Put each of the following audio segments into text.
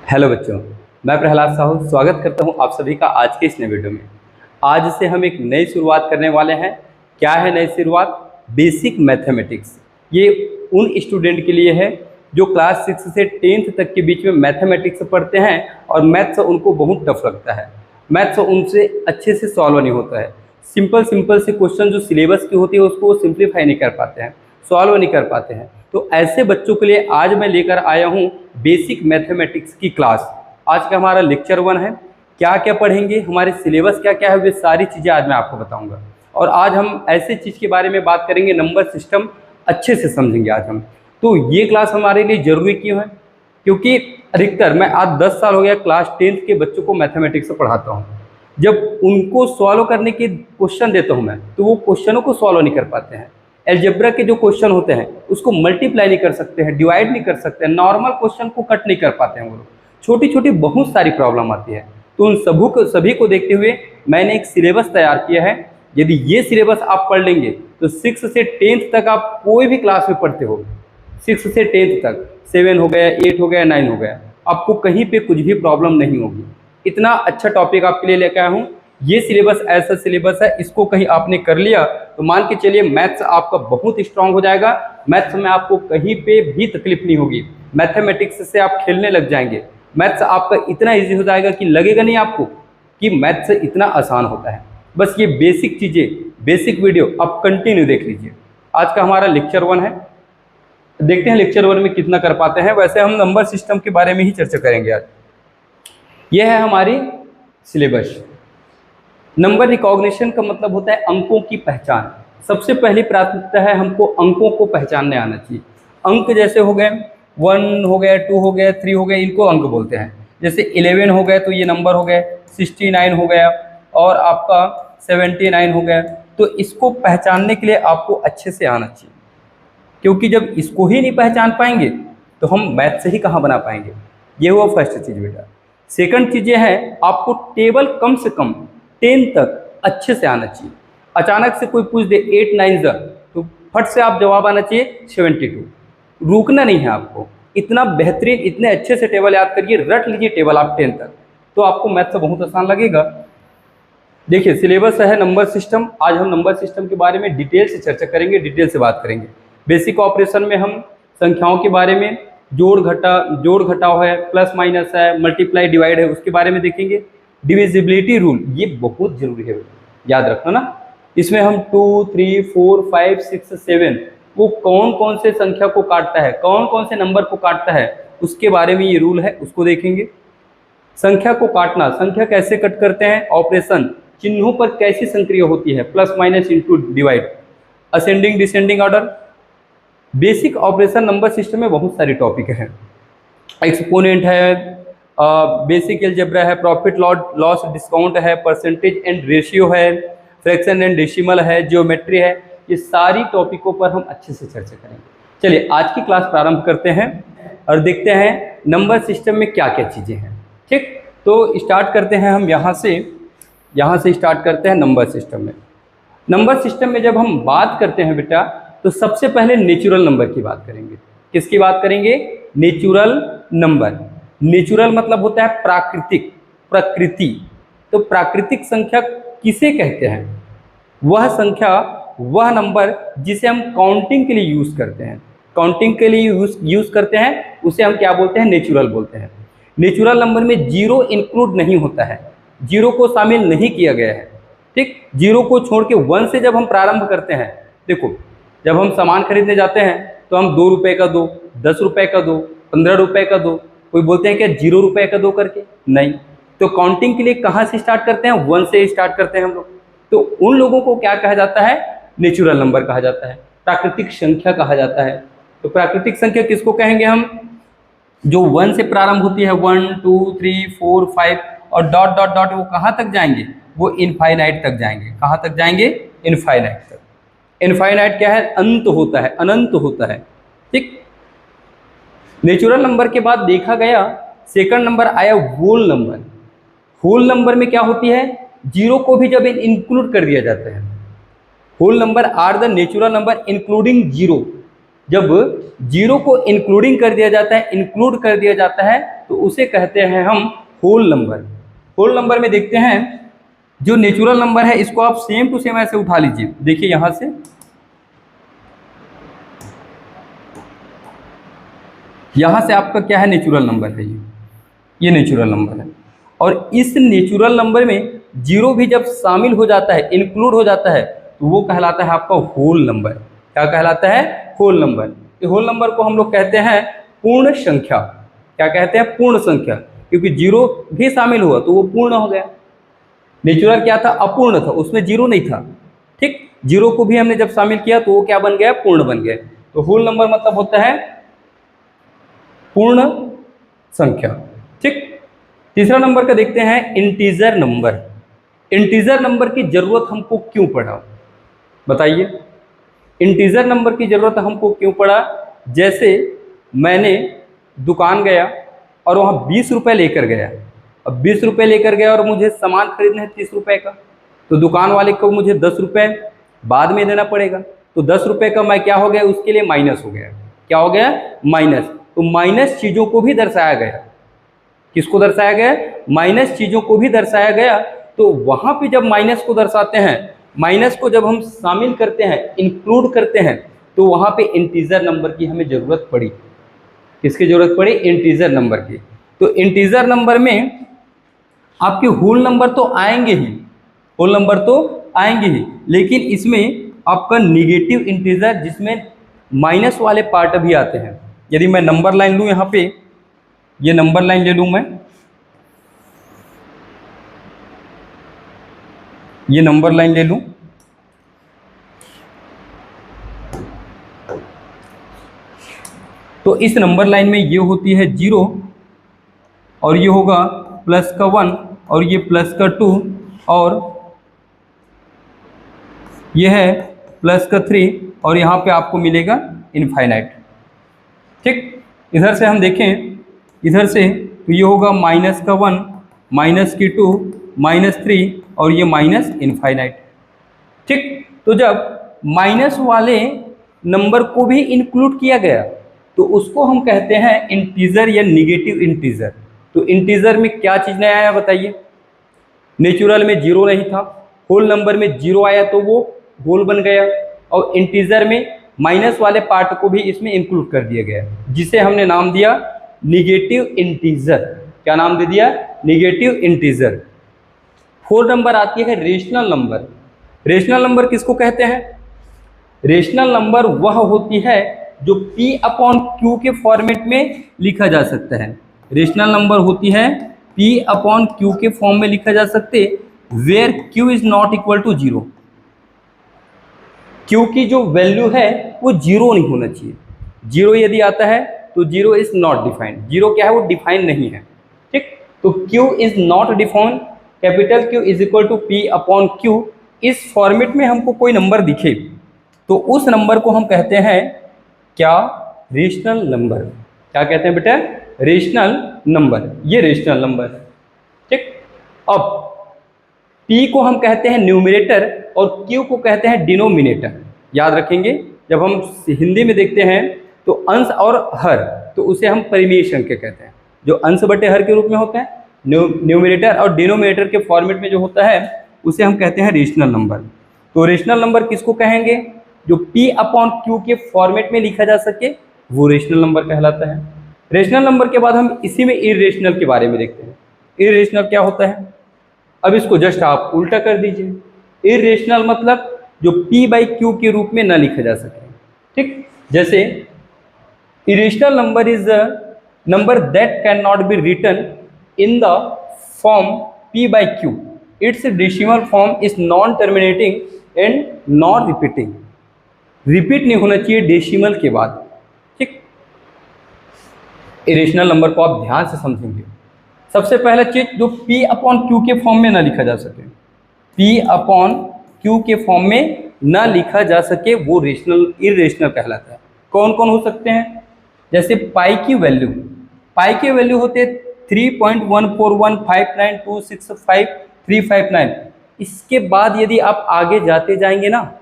Hello बच्चों, मैं प्रहलाद साहू स्वागत करता हूं आप सभी का आज के इस नए वीडियो में। आज से हम एक नई शुरुआत करने वाले हैं। क्या है नई शुरुआत? Basic mathematics. ये उन स्टूडेंट के लिए है जो क्लास 6 से 10th तक के बीच में मैथमेटिक्स पढ़ते हैं और मैथ्स उनको बहुत टफ लगता है। मैथ्स उनसे अच्छे से सॉल्व नहीं होता है। सिंपल से क्वेश्चन जो सिलेबस की होती है उसको वो सिंप्लीफाई नहीं कर पाते हैं, सॉल्व नहीं कर पाते हैं। तो ऐसे बच्चों के लिए आज मैं लेकर आया हूँ बेसिक मैथमेटिक्स की क्लास। आज का हमारा लेक्चर 1 है। क्या क्या पढ़ेंगे, हमारे सिलेबस क्या क्या है, वे सारी चीज़ें आज मैं आपको बताऊंगा। और आज हम ऐसे चीज़ के बारे में बात करेंगे, नंबर सिस्टम अच्छे से समझेंगे आज हम। तो ये क्लास हमारे लिए ज़रूरी क्यों है? क्योंकि अधिकतर मैं आज 10 साल हो गया क्लास 10th के बच्चों को मैथमेटिक्स से पढ़ाता हूँ। जब उनको सॉल्व करने के क्वेश्चन देता हूँ मैं, तो वो क्वेश्चनों को सॉल्व नहीं कर पाते हैं। अलजेब्रा के जो क्वेश्चन होते हैं उसको मल्टीप्लाई नहीं कर सकते हैं, डिवाइड नहीं कर सकते हैं, नॉर्मल क्वेश्चन को कट नहीं कर पाते हैं वो लोग। छोटी छोटी बहुत सारी प्रॉब्लम आती है। तो उन सभी को देखते हुए मैंने एक सिलेबस तैयार किया है। यदि ये सिलेबस आप पढ़ लेंगे तो 6 से 10th तक आप कोई भी क्लास में पढ़ते हो, 6 से 10th तक, 7 हो गया, 8 हो गया, 9 हो गया, आपको कहीं पे कुछ भी प्रॉब्लम नहीं होगी। इतना अच्छा टॉपिक आपके लिए लेकर आया हूँ। ये सिलेबस ऐसा सिलेबस है, इसको कहीं आपने कर लिया तो मान के चलिए मैथ्स आपका बहुत स्ट्रांग हो जाएगा। मैथ्स में आपको कहीं पे भी तकलीफ नहीं होगी। मैथमेटिक्स से आप खेलने लग जाएंगे। मैथ्स आपका इतना इजी हो जाएगा कि लगेगा नहीं आपको कि मैथ्स इतना आसान होता है। बस ये बेसिक चीज़ें, बेसिक वीडियो आप कंटिन्यू देख लीजिए। आज का हमारा लेक्चर 1 है। देखते हैं लेक्चर 1 में कितना कर पाते हैं। वैसे हम नंबर सिस्टम के बारे में ही चर्चा करेंगे आज। यह है हमारी सिलेबस। नंबर रिकॉग्निशन का मतलब होता है अंकों की पहचान। सबसे पहली प्राथमिकता है हमको अंकों को पहचानने आना चाहिए। अंक जैसे हो गए 1 हो गया, 2 हो गया, 3 हो गया, इनको अंक बोलते हैं। जैसे 11 हो गए तो ये नंबर हो गए, 69 हो गया और आपका 79 हो गया। तो इसको पहचानने के लिए आपको अच्छे से आना चाहिए, क्योंकि जब इसको ही नहीं पहचान पाएंगे तो हम मैथ से ही कहाँ बना पाएंगे। ये हुआ फर्स्ट चीज़ बेटा। सेकंड चीज़ें हैं, आपको टेबल कम से कम 10 तक अच्छे से आना चाहिए। अचानक से कोई पूछ दे 8 9 ज़ा तो फट से आप जवाब आना चाहिए 72। रुकना नहीं है आपको। इतना बेहतरीन, इतने अच्छे से टेबल याद करिए, रट लीजिए टेबल आप 10 तक, तो आपको मैथ से बहुत आसान लगेगा। देखिए सिलेबस है नंबर सिस्टम। आज हम नंबर सिस्टम के बारे में डिटेल से चर्चा करेंगे, डिटेल से बात करेंगे। बेसिक ऑपरेशन में हम संख्याओं के बारे में, जोड़ घटाव है, प्लस माइनस है, मल्टीप्लाई डिवाइड है, उसके बारे में देखेंगे। डिविजिबिलिटी रूल, ये बहुत जरूरी है, याद रखना ना। इसमें हम 2 3 4 5 6 7 वो कौन कौन से संख्या को काटता है, कौन कौन से नंबर को काटता है, उसके बारे में ये रूल है, उसको देखेंगे। संख्या को काटना, संख्या कैसे कट करते हैं, ऑपरेशन, चिन्हों पर कैसी संक्रिय होती है, plus minus into divide, ascending descending order. Basic operation number system में बहुत सारे टॉपिक हैं। एक्सपोनेंट है, बेसिक अलजेब्रा है, प्रॉफिट लॉस डिस्काउंट है, परसेंटेज एंड रेशियो है, फ्रैक्शन एंड डेसिमल है, ज्योमेट्री है। ये सारी टॉपिकों पर हम अच्छे से चर्चा करेंगे। चलिए आज की क्लास प्रारंभ करते हैं और देखते हैं नंबर सिस्टम में क्या क्या चीज़ें हैं। ठीक, तो स्टार्ट करते हैं हम यहाँ से स्टार्ट करते हैं नंबर सिस्टम में। नंबर सिस्टम में जब हम बात करते हैं बेटा, तो सबसे पहले नेचुरल नंबर की बात करेंगे। किसकी बात करेंगे? Natural number. नेचुरल मतलब होता है प्राकृतिक, प्रकृति। तो प्राकृतिक संख्या किसे कहते हैं? वह संख्या, वह नंबर जिसे हम काउंटिंग के लिए यूज़ करते हैं। काउंटिंग के लिए यूज़ करते हैं, उसे हम क्या बोलते हैं? नेचुरल बोलते हैं। नेचुरल नंबर में जीरो इंक्लूड नहीं होता है, जीरो को शामिल नहीं किया गया है। ठीक, जीरो को छोड़ के 1 से जब हम प्रारंभ करते हैं, देखो जब हम सामान खरीदने जाते हैं तो हम 2 रुपये का दो, 10 रुपये का दो, 15 रुपये का दो। कोई बोलते हैं क्या 0 रुपये का दो करके? नहीं। तो काउंटिंग के लिए कहाँ से स्टार्ट करते हैं? 1 से स्टार्ट करते हैं हम लोग। तो उन लोगों को क्या कहा जाता है? नेचुरल नंबर कहा जाता है, प्राकृतिक संख्या कहा जाता है। तो प्राकृतिक संख्या किसको कहेंगे हम? जो 1 से प्रारंभ होती है, 1 2 3 4 5 और डॉट डॉट डॉट, वो कहाँ तक जाएंगे? वो इनफाइनाइट तक जाएंगे। कहाँ तक जाएंगे? इनफाइनाइट तक। इनफाइनाइट क्या है? अंत होता है, अनंत होता है। ठीक, नेचुरल नंबर के बाद देखा गया सेकंड नंबर आया होल नंबर। होल नंबर में क्या होती है? जीरो को भी जब इंक्लूड कर दिया जाता है। Whole number are the natural number including zero. जब जीरो को इंक्लूडिंग कर दिया जाता है, इंक्लूड कर दिया जाता है, तो उसे कहते हैं हम होल नंबर। होल नंबर में देखते हैं जो नेचुरल नंबर है इसको आप सेम टू सेम ऐसे उठा लीजिए। देखिए यहां से आपका क्या है, नेचुरल नंबर है, ये नेचुरल नंबर है। और इस नेचुरल नंबर में जीरो भी जब शामिल हो जाता है, इंक्लूड हो जाता है, तो वो कहलाता है आपका होल नंबर। क्या कहलाता है? Whole number. ये होल नंबर को हम लोग कहते हैं पूर्ण संख्या। क्या कहते हैं? पूर्ण संख्या, क्योंकि जीरो भी शामिल हुआ तो वो पूर्ण हो गया। नेचुरल क्या था? अपूर्ण था, उसमें जीरो नहीं था। ठीक, जीरो को भी हमने जब शामिल किया तो वो क्या बन गया? पूर्ण बन गया। तो होल नंबर मतलब होता है पूर्ण संख्या। ठीक, तीसरा नंबर का देखते हैं इंटीजर नंबर। इंटीजर नंबर की जरूरत हमको क्यों पड़ा, बताइए? इंटीजर नंबर की जरूरत हमको क्यों पड़ा? जैसे मैंने दुकान गया और वहाँ 20 रुपये लेकर गया। अब 20 रुपये लेकर गया और मुझे सामान खरीदना है 30 रुपये का, तो दुकान वाले को मुझे 10 रुपये बाद में देना पड़ेगा। तो 10 रुपये का मैं क्या हो गया, उसके लिए माइनस हो गया। क्या हो गया? माइनस। तो माइनस चीज़ों को भी दर्शाया गया। किसको दर्शाया गया? माइनस चीज़ों को भी दर्शाया गया। तो वहाँ पे जब माइनस को दर्शाते हैं, माइनस को जब हम शामिल करते हैं, इंक्लूड करते हैं, तो वहाँ पे इंटीजर नंबर की हमें ज़रूरत पड़ी। किसकी ज़रूरत पड़ी? इंटीजर नंबर की। तो इंटीजर नंबर में आपके होल नंबर तो आएंगे ही, होल नंबर तो आएंगे ही, लेकिन इसमें आपका निगेटिव इंटीजर जिसमें माइनस वाले पार्ट भी आते हैं। यदि मैं नंबर लाइन लूँ, यहाँ पे ये नंबर लाइन ले लूँ मैं, ये नंबर लाइन ले लूँ, तो इस नंबर लाइन में ये होती है 0 और ये होगा प्लस का 1 और ये प्लस का 2 और ये है प्लस का 3 और यहाँ पे आपको मिलेगा इनफाइनाइट। ठीक, इधर से हम देखें, इधर से तो ये होगा माइनस का 1, माइनस की 2, माइनस 3 और ये माइनस इनफाइनाइट। ठीक, तो जब माइनस वाले नंबर को भी इंक्लूड किया गया तो उसको हम कहते हैं इंटीजर या निगेटिव इंटीजर। तो इंटीजर में क्या चीज़ नहीं आया, बताइए? नेचुरल में जीरो नहीं था, होल नंबर में जीरो आया तो वो होल बन गया, और इंटीजर में माइनस वाले पार्ट को भी इसमें इंक्लूड कर दिया गया, जिसे हमने नाम दिया निगेटिव इंटीजर। क्या नाम दे दिया? Negative integer. 4 नंबर आती है रेशनल नंबर। रेशनल नंबर किसको कहते हैं? रेशनल नंबर वह होती है जो P अपॉन Q के फॉर्मेट में लिखा जा सकता है। रेशनल नंबर होती है P अपॉन Q के फॉर्म में लिखा जा सकते, where Q is not equal to 0। Q की जो वैल्यू है वो 0 नहीं होना चाहिए। 0 यदि आता है तो 0 इज नॉट डिफाइंड। 0 क्या है? वो डिफाइन नहीं है। ठीक, तो Q is not defined, capital Q is equal to P upon Q। इस फॉर्मेट में हमको कोई नंबर दिखे तो उस नंबर को हम कहते हैं क्या? Rational number. क्या कहते हैं बेटा? Rational number. ये रेशनल नंबर है। ठीक, अब P को हम कहते हैं न्यूमरेटर और Q को कहते हैं डिनोमिनेटर। याद रखेंगे, जब हम हिंदी में देखते हैं तो अंश और हर, तो उसे हम परिमेय संख्या कहते हैं। जो अंश बटे हर के रूप में होते हैं, न्यूमरेटर और डिनोमिनेटर के फॉर्मेट में जो होता है उसे हम कहते हैं रेशनल नंबर। तो रेशनल नंबर किसको कहेंगे? जो P अपॉन Q के फॉर्मेट में लिखा जा सके वो रेशनल नंबर कहलाता है। रेशनल नंबर के बाद हम इसी में इरेशनल के बारे में देखते हैं। इरेशनल क्या होता है? अब इसको जस्ट आप उल्टा कर दीजिए। इरेशनल मतलब जो P बाई Q के रूप में ना लिखा जा सके। ठीक, जैसे irrational number is the number that can not be written in the form P by Q। Its decimal form is non terminating and non repeating. Repeat नहीं होना चाहिए डेसिमल के बाद। ठीक, इरेशनल नंबर को आप ध्यान से समझेंगे। सबसे पहला चीज, जो P अपॉन Q के फॉर्म में ना लिखा जा सके, P अपॉन Q के फॉर्म में ना लिखा जा सके वो रेशनल इरेशनल कहलाता है। कौन कौन हो सकते हैं? जैसे पाई की वैल्यू, पाई के वैल्यू होते 3.14159265359। इसके बाद यदि आप आगे जाते जाएंगे ना,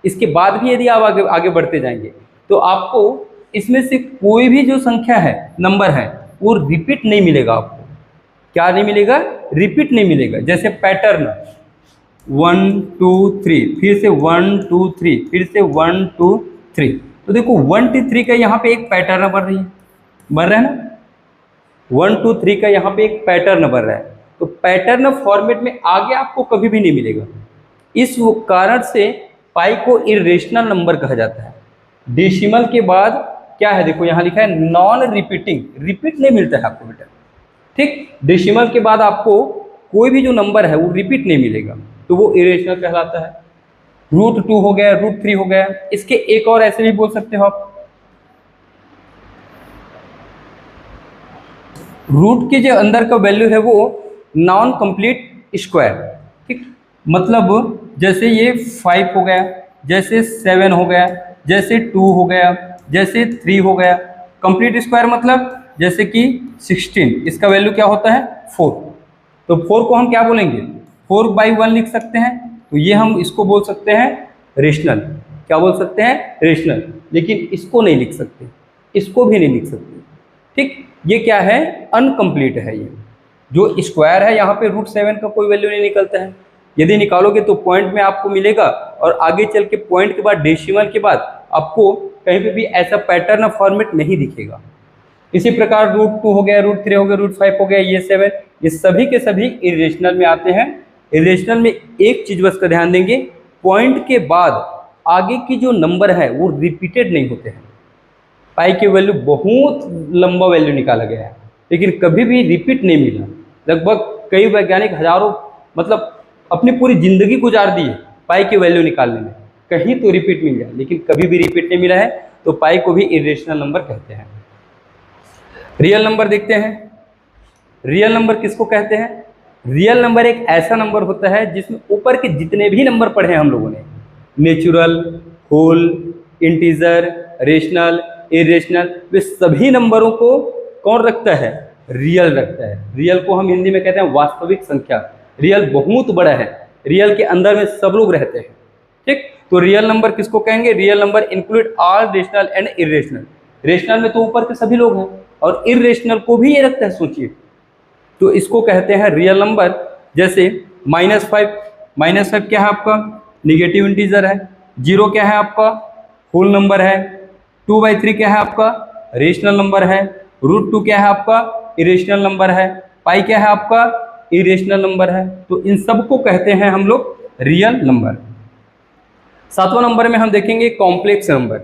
इसके बाद भी यदि आप आगे बढ़ते जाएंगे तो आपको इसमें से कोई भी जो संख्या है, नंबर है, वो रिपीट नहीं मिलेगा आपको। क्या नहीं मिलेगा? रिपीट नहीं मिलेगा। जैसे पैटर्न 1 2 3, फिर से 1 2 3, फिर से 1 2 3, तो देखो 1 2 3 का यहाँ पे एक पैटर्न बन रही है, बन रहा है ना। 1 2 3 का यहाँ पे एक पैटर्न बन रहा है, तो पैटर्न फॉर्मेट में आगे आपको कभी भी नहीं मिलेगा। इस कारण से पाई को इरेशनल नंबर कहा जाता है। डेसिमल के बाद क्या है, देखो यहाँ लिखा है नॉन रिपीटिंग, रिपीट नहीं मिलता है आपको बेटा, ठीक। डेसिमल के बाद आपको कोई भी जो नंबर है वो रिपीट नहीं मिलेगा, तो वो इरेशनल कहलाता है। √2 हो गया, √3 हो गया। इसके एक और ऐसे भी बोल सकते हो आप, रूट के जो अंदर का वैल्यू है वो नॉन कंप्लीट स्क्वायर, ठीक। मतलब जैसे ये 5 हो गया, जैसे 7 हो गया, जैसे 2 हो गया, जैसे 3 हो गया। कंप्लीट स्क्वायर मतलब जैसे कि 16, इसका वैल्यू क्या होता है 4, तो 4 को हम क्या बोलेंगे 4/1 लिख सकते हैं, तो ये हम इसको बोल सकते हैं रेशनल। क्या बोल सकते हैं? रेशनल। लेकिन इसको नहीं लिख सकते, इसको भी नहीं लिख सकते, ठीक। ये क्या है? अनकम्प्लीट है। ये जो स्क्वायर है यहाँ पे √7 का कोई वैल्यू नहीं निकलता है। यदि निकालोगे तो पॉइंट में आपको मिलेगा, और आगे चल के पॉइंट के बाद डेसिमल के बाद आपको कहीं पे भी ऐसा पैटर्न फॉर्मेट नहीं दिखेगा। इसी प्रकार √2 हो गया, √3 हो गया, √5 हो गया, ये 7, ये सभी के सभी इरेशनल में आते हैं। इरेशनल में एक चीज बस का ध्यान देंगे, पॉइंट के बाद आगे की जो नंबर है वो रिपीटेड नहीं होते हैं। पाई की वैल्यू बहुत लंबा वैल्यू निकाला गया है, लेकिन कभी भी रिपीट नहीं मिला। लगभग कई वैज्ञानिक हजारों मतलब अपनी पूरी जिंदगी गुजार दी है पाई की वैल्यू निकालने में, कहीं तो रिपीट मिल जाए, लेकिन कभी भी रिपीट नहीं मिला है, तो पाई को भी इरेशनल नंबर कहते हैं। रियल नंबर देखते हैं। रियल नंबर किसको कहते हैं? रियल नंबर एक ऐसा नंबर होता है जिसमें ऊपर के जितने भी नंबर पढ़े हैं हम लोगों ने, natural, whole, integer, rational, irrational, वे सभी नंबरों को कौन रखता है? रियल रखता है। रियल को हम हिंदी में कहते हैं वास्तविक संख्या। रियल बहुत बड़ा है, रियल के अंदर में सब लोग रहते हैं, ठीक। तो रियल नंबर किसको कहेंगे? Real number include all rational and irrational. Rational में तो ऊपर के सभी लोग हैं, और इरेशनल को भी ये रखता है, सोचिए, तो इसको कहते हैं रियल नंबर। जैसे -5 क्या है आपका? निगेटिव इंटीजर है। 0 क्या है आपका? होल नंबर है। 2/3 क्या है आपका? रेशनल नंबर है। √2 क्या है आपका? इरेशनल नंबर है। पाई क्या है आपका? इरेशनल नंबर है। तो इन सब को कहते हैं हम लोग रियल नंबर। 7वां नंबर में हम देखेंगे कॉम्प्लेक्स नंबर।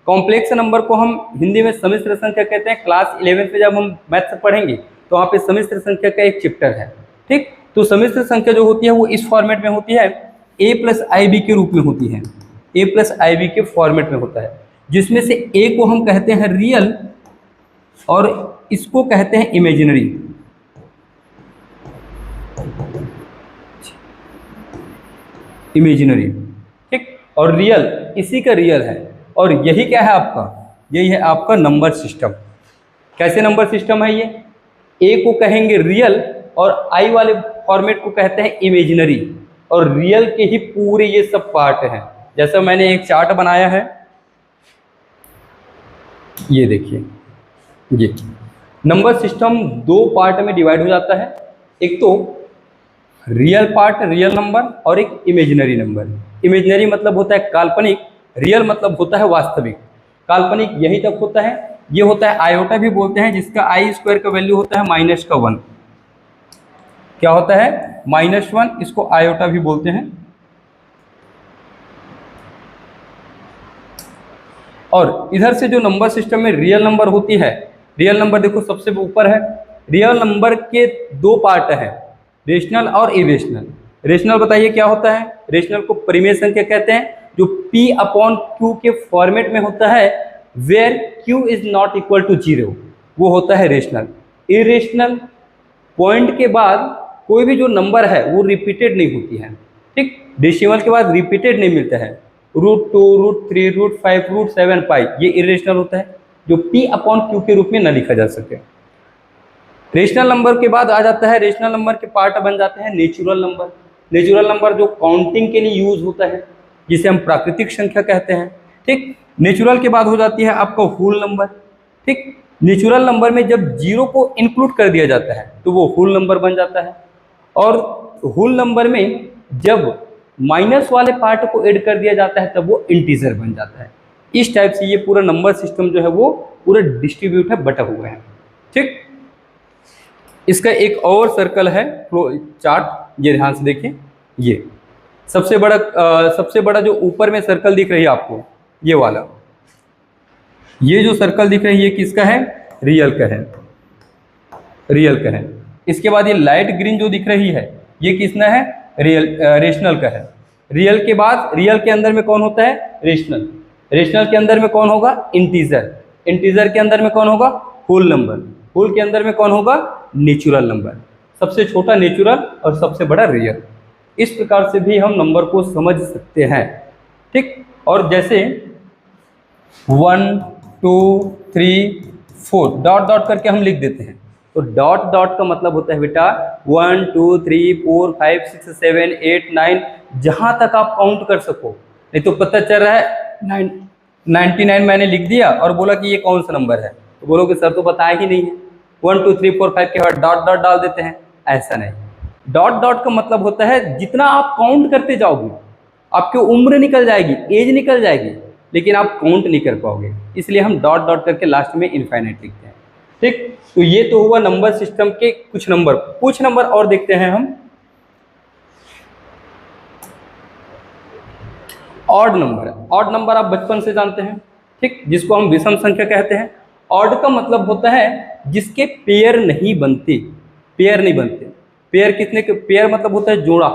कॉम्प्लेक्स नंबर को हम हिंदी में सम्मिश्र संख्या कहते हैं। क्लास 11 में जब हम मैथ्स पढ़ेंगे तो वहाँ पे सम्मिश्र संख्या का एक चैप्टर है, ठीक। तो सम्मिश्र संख्या जो होती है वो इस फॉर्मेट में होती है, a+ib के रूप में होती है। a+ib के फॉर्मेट में होता है, जिसमें से a को हम कहते हैं रियल और इसको कहते हैं इमेजिनरी। इमेजिनरी, ठीक। और रियल इसी का रियल है, और यही क्या है आपका? यही है आपका नंबर सिस्टम। कैसे नंबर सिस्टम है ये? ए को कहेंगे रियल और आई वाले फॉर्मेट को कहते हैं इमेजिनरी, और रियल के ही पूरे ये सब पार्ट हैं। जैसा मैंने एक चार्ट बनाया है, ये देखिए, ये नंबर सिस्टम 2 पार्ट में डिवाइड हो जाता है। एक तो रियल पार्ट, रियल नंबर, और एक इमेजिनरी नंबर। इमेजिनरी मतलब होता है काल्पनिक, रियल मतलब होता है वास्तविक। काल्पनिक यही तक होता है, ये होता है आयोटा भी बोलते हैं, जिसका i² का वैल्यू होता है -1। क्या होता है? -1, इसको आयोटा भी बोलते हैं। और इधर से जो नंबर सिस्टम में रियल नंबर होती है, रियल नंबर देखो सबसे ऊपर है। रियल नंबर के 2 पार्ट हैं, रेशनल और इरेशनल। रेशनल बताइए क्या होता है? रेशनल को परिमेय संख्या कहते हैं, जो P/Q के फॉर्मेट में होता है, where Q is not equal to 0, वो होता है रेशनल। इरेशनल पॉइंट के बाद कोई भी जो नंबर है वो रिपीटेड नहीं होती है, ठीक। डेसिमल के बाद रिपीटेड नहीं मिलता है। √2, √3, √5, √7 पाई, ये इरेशनल होता है, जो P/Q के रूप में न लिखा जा सके। रेशनल नंबर के बाद आ जाता है, रेशनल नंबर के पार्ट बन जाते हैं नेचुरल नंबर। नेचुरल नंबर जो काउंटिंग के लिए यूज होता है, जिसे हम प्राकृतिक संख्या कहते हैं, ठीक। नेचुरल के बाद हो जाती है आपका होल नंबर, ठीक। नेचुरल नंबर में जब जीरो को इंक्लूड कर दिया जाता है तो वो होल नंबर बन जाता है, और होल नंबर में जब माइनस वाले पार्ट को ऐड कर दिया जाता है तब वो इंटीजर बन जाता है। इस टाइप से ये पूरा नंबर सिस्टम जो है वो पूरा डिस्ट्रीब्यूट है, बटा हुआ है। ठीक, इसका एक और सर्कल है फ्लो चार्ट, ये ध्यान से देखिए। ये सबसे बड़ा जो ऊपर में सर्कल दिख रही है आपको, ये वाला, ये जो सर्कल दिख रही है किसका है? रियल का है, रियल का है। इसके बाद ये लाइट ग्रीन जो दिख रही है ये किसना है? रेशनल का है। रियल के बाद रियल के अंदर में कौन होता है? रेशनल। रेशनल के अंदर में कौन होगा? इंटीजर। इंटीजर के अंदर में कौन होगा? Whole number. होल के अंदर में कौन होगा? Natural number. सबसे छोटा नेचुरल और सबसे बड़ा रियल। इस प्रकार से भी हम नंबर को समझ सकते हैं। ठीक, और जैसे 1 2 3 4 डॉट डॉट करके हम लिख देते हैं, तो डॉट डॉट का मतलब होता है बेटा 1 2 3 4 5 6 7 8 9, जहां तक आप काउंट कर सको। नहीं तो पता चल रहा है 99 मैंने लिख दिया और बोला कि ये कौन सा नंबर है, तो बोलोगे सर तो बताया ही नहीं है। 1 2 3 4 5 के बाद डॉट डॉट डाल देते हैं, ऐसा नहीं। डॉट डॉट का मतलब होता है जितना आप काउंट करते जाओगे आपकी उम्र निकल जाएगी, एज निकल जाएगी, लेकिन आप काउंट नहीं कर पाओगे, इसलिए हम डॉट डॉट करके लास्ट में इनफाइनाइट लिखते हैं। ठीक, तो ये तो हुआ नंबर सिस्टम के कुछ नंबर और देखते हैं हम। ऑड नंबर आप बचपन से जानते हैं, ठीक, जिसको हम विषम संख्या कहते हैं। ऑड का मतलब होता है जिसके पेयर नहीं बनते। पेयर कितने के? पेयर मतलब होता है जोड़ा,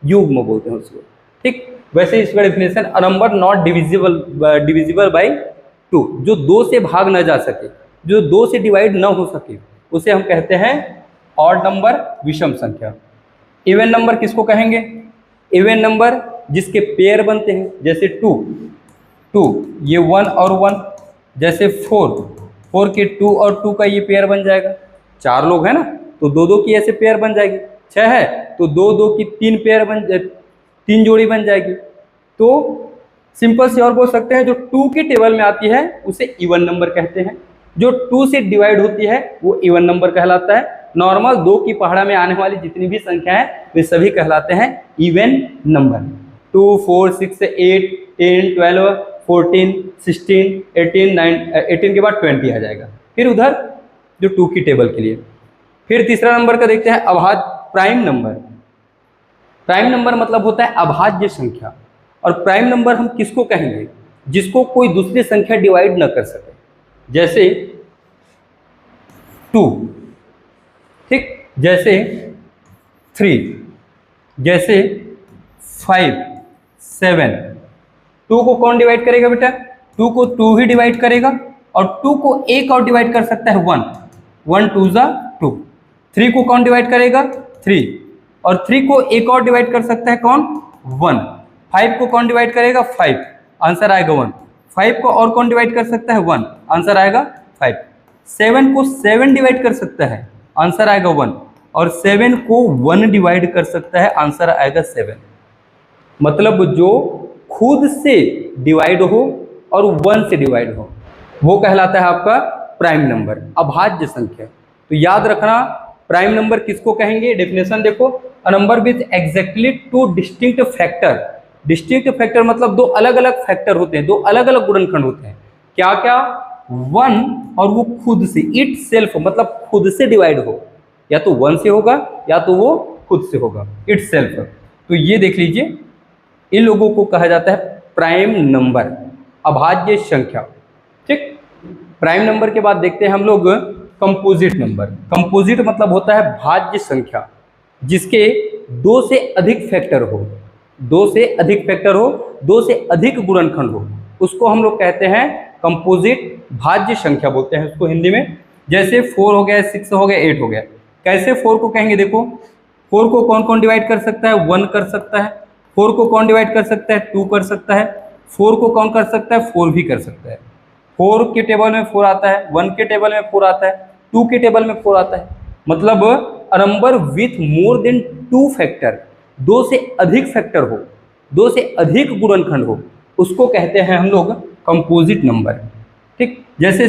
युग्म बोलते हैं उसको। ठीक, वैसे इसका definition a number not divisible by 2, जो 2 से भाग न जा सके, जो 2 से डिवाइड न हो सके, उसे हम कहते हैं ऑड नंबर, विषम संख्या। इवन नंबर किसको कहेंगे? इवन नंबर जिसके पेयर बनते हैं, जैसे 2 ये 1 और 1, जैसे 4 के 2 और 2 का ये पेयर बन जाएगा। 4 लोग हैं ना, तो 2 की ऐसे पेयर बन जाएगी। 6 है तो 2 की 3 जोड़ी बन जाएगी। तो सिंपल से और बोल सकते हैं जो 2 की टेबल में आती है उसे इवन नंबर कहते हैं, जो 2 से डिवाइड होती है वो इवन नंबर कहलाता है। नॉर्मल 2 की पहाड़ा में आने वाली जितनी भी संख्या है वे सभी कहलाते हैं इवन नंबर। 2 4 6 8 10 12 14 16 18 18 के बाद 20 आ जाएगा। फिर उधर जो 2 की टेबल के लिए। फिर तीसरा नंबर का देखते हैं अभाज्य प्राइम नंबर। प्राइम नंबर मतलब होता है अभाज्य संख्या। और प्राइम नंबर हम किसको कहेंगे? जिसको कोई दूसरी संख्या डिवाइड न कर सके, जैसे 2, ठीक, जैसे 3, जैसे 5 7। 2 को कौन डिवाइड करेगा बेटा? 2 को 2 ही डिवाइड करेगा, और 2 को एक और डिवाइड कर सकता है 1, 1 2 2। 3 को कौन डिवाइड करेगा? 3, और 3 को एक और डिवाइड कर सकता है कौन? 1। 5 को कौन डिवाइड करेगा? 5, आंसर आएगा 1। 5 को और कौन डिवाइड कर सकता है? 1, आंसर आएगा 5। 7 को 7 डिवाइड कर सकता है, आंसर आएगा 1, और 7 को 1 डिवाइड कर सकता है, आंसर आएगा 7। मतलब जो खुद से डिवाइड हो और 1 से डिवाइड हो वो कहलाता है आपका प्राइम नंबर, अभाज्य संख्या। तो याद रखना प्राइम नंबर किसको कहेंगे? डेफिनेशन देखो, a number with exactly 2 distinct factor. Distinct factor मतलब 2 अलग अलग फैक्टर होते हैं, 2 अलग अलग गुणनखंड होते हैं। क्या क्या? 1, और वो खुद से, इट सेल्फ मतलब खुद से डिवाइड हो, या तो 1 से होगा या तो वो खुद से होगा, इट सेल्फ। तो ये देख लीजिए, इन लोगों को कहा जाता है प्राइम नंबर, अभाज्य संख्या। ठीक, प्राइम नंबर के बाद देखते हैं हम लोग कंपोजिट नंबर। कंपोजिट मतलब होता है भाज्य संख्या जिसके 2 से अधिक फैक्टर हो, 2 से अधिक फैक्टर हो, 2 से अधिक गुणनखंड हो, उसको हम लोग कहते हैं कंपोजिट भाज्य संख्या बोलते हैं उसको हिंदी में। जैसे 4 हो गया, 6 हो गया, 8 हो गया। कैसे 4 को कहेंगे? देखो, 4 को कौन कौन डिवाइड कर सकता है? 1 कर सकता है। 4 को कौन डिवाइड कर सकता है? 2 कर सकता है। 4 को कौन कर सकता है? 4 भी कर सकता है। 4 के टेबल में 4 आता है, 1 के टेबल में 4 आता है, 2 के टेबल में 4 आता है। मतलब a number with more than 2 factor, 2 से अधिक फैक्टर हो, 2 से अधिक गुणनखंड हो, उसको कहते हैं हम लोग कंपोजिट नंबर। ठीक, जैसे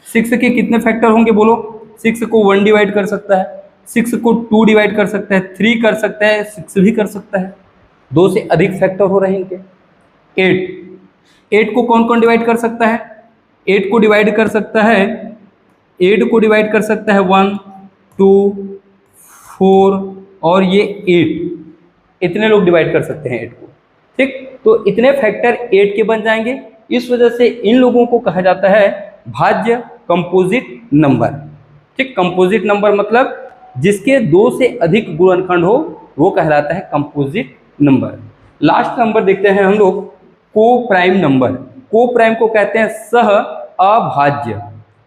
6 के कितने फैक्टर होंगे बोलो? 6 को 1 डिवाइड कर सकता है, 6 को 2 डिवाइड कर सकता है, 3 कर सकता है, 6 भी कर सकता है। 2 से अधिक फैक्टर हो रहे हैं इनके। 8 को कौन कौन डिवाइड कर सकता है? 8 को डिवाइड कर सकता है 1, 1, 2, 4 और ये 8, इतने लोग डिवाइड कर सकते हैं 8 को। ठीक, तो इतने फैक्टर 8 के बन जाएंगे। इस वजह से इन लोगों को कहा जाता है भाज्य कंपोजिट नंबर। ठीक, कंपोजिट नंबर मतलब जिसके 2 से अधिक गुणनखंड हो वो कहलाता है कंपोजिट नंबर। लास्ट नंबर देखते हैं हम लोग को प्राइम नंबर। को प्राइम को कहते हैं सह अभाज्य।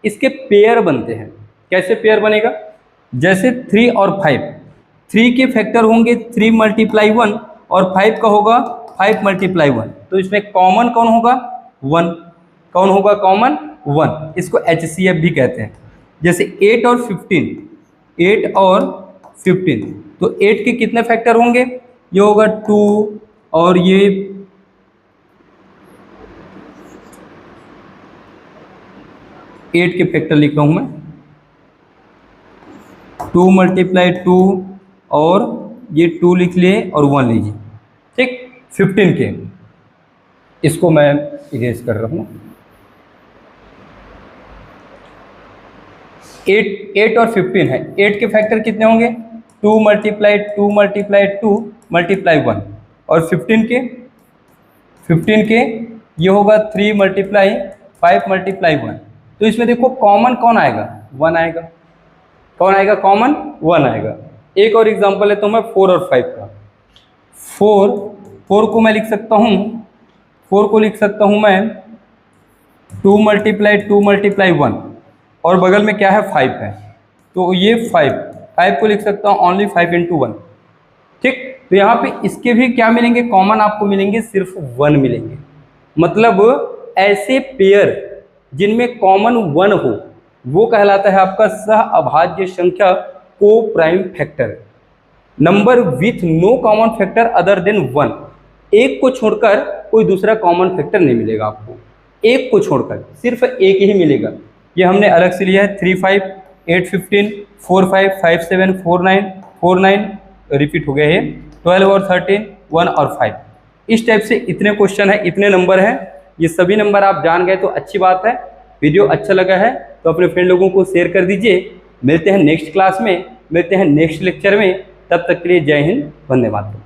इसके पेयर बनते हैं। कैसे पेयर बनेगा? जैसे 3 और 5, 3 के फैक्टर होंगे 3 × 1 और 5 का होगा 5 × 1। तो इसमें कॉमन कौन होगा? 1। कौन होगा कॉमन? 1। इसको HCF भी कहते हैं। जैसे 8 और 15, 8 और 15, तो 8 के कितने फैक्टर होंगे? ये होगा 2 और ये 8 के फैक्टर लिख रहा हूँ मैं, 2 × 2 और ये 2 लिख लिए और 1 लीजिए। ठीक, 15 के, इसको मैं इरेज कर रहा हूँ। 8 और 15 है। 8 के फैक्टर कितने होंगे? 2 × 2 × 2 × 1 और 15 के ये होगा 3 × 5 × 1। तो इसमें देखो कॉमन कौन आएगा? 1 आएगा। कौन आएगा कॉमन? 1 आएगा। एक और एग्जांपल लेता हूँ मैं 4 और 5 का। 4 को मैं लिख सकता हूँ, 4 को लिख सकता हूँ मैं 2 × 2 × 1 और बगल में क्या है? 5 है, तो ये 5 को लिख सकता हूँ ओनली 5 × 1। ठीक, तो यहाँ पे इसके भी क्या मिलेंगे? कॉमन आपको मिलेंगे सिर्फ 1 मिलेंगे। मतलब ऐसे पेयर जिनमें कॉमन 1 हो वो कहलाता है आपका सह अभाज्य संख्या को prime factor. Number with no common factor other than 1। एक को छोड़कर कोई दूसरा कॉमन फैक्टर नहीं मिलेगा आपको। एक को छोड़कर सिर्फ एक ही मिलेगा। ये हमने अलग से लिया है 3 5 8 15 4 5 5 7 4 9 4 9 रिपीट हो गया है 12 और 13 1 और 5। इस टाइप से इतने क्वेश्चन है, इतने नंबर हैं। ये सभी नंबर आप जान गए तो अच्छी बात है। वीडियो अच्छा लगा है तो अपने फ्रेंड लोगों को शेयर कर दीजिए। मिलते हैं नेक्स्ट क्लास में, मिलते हैं नेक्स्ट लेक्चर में। तब तक के लिए जय हिंद, वंदे मातरम।